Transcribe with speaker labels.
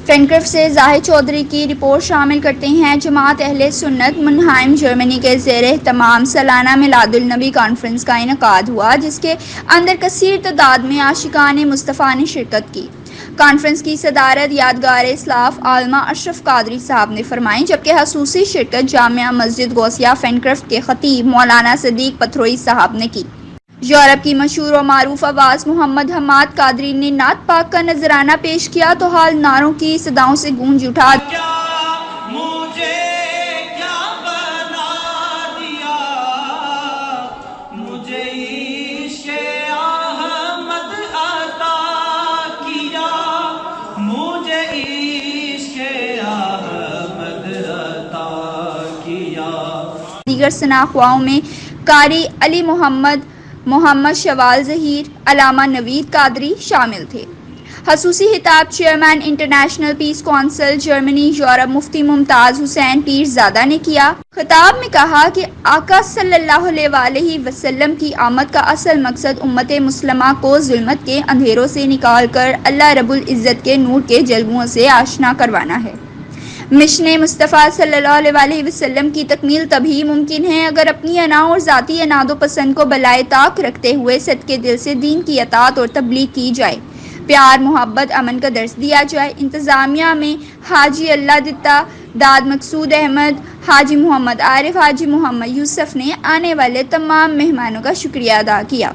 Speaker 1: Frankfurt سے ظاہر چودھری کی رپورٹ شامل کرتے ہیں۔ جماعت اہل سنت منہائم جرمنی کے زیر اہتمام سالانہ میلاد النبی کانفرنس کا انعقاد ہوا، جس کے اندر کثیر تعداد میں عاشقان مصطفیٰ نے شرکت کی۔ کانفرنس کی صدارت یادگار اسلاف علامہ اشرف قادری صاحب نے فرمائی، جبکہ خصوصی شرکت جامع مسجد غوثیہ فرینکفرٹ کے خطیب مولانا صدیق پتھروئی صاحب نے کی۔ یورپ کی مشہور و معروف آواز محمد حماد قادری نے نعت پاک کا نذرانہ پیش کیا تو حال نعروں کی صداؤں سے گونج اٹھا۔ دیگر ثناءخواہوں میں قاری علی محمد شوال ظہیر، علامہ نوید قادری شامل تھے۔ خصوصی خطاب chairman international peace council Germany Europe Mufti Mumtaz Hussain Pirzada نے کیا۔ خطاب میں کہا کہ آقا صلی اللہ علیہ وآلہ وسلم کی آمد کا اصل مقصد امت مسلمہ کو ظلمت کے اندھیروں سے نکال کر اللہ رب العزت کے نور کے جلووں سے آشنا کروانا ہے۔ مشن مصطفیٰ صلی اللہ علیہ وآلہ وسلم کی تکمیل تبھی ممکن ہے اگر اپنی انا اور ذاتی عناد و پسند کو بالائے طاق رکھتے ہوئے صدقے دل سے دین کی اطاعت اور تبلیغ کی جائے، پیار، محبت، امن کا درس دیا جائے۔ انتظامیہ میں حاجی اللہ دتا، داد مقصود احمد، حاجی محمد عارف، حاجی محمد یوسف نے آنے والے تمام مہمانوں کا شکریہ ادا کیا۔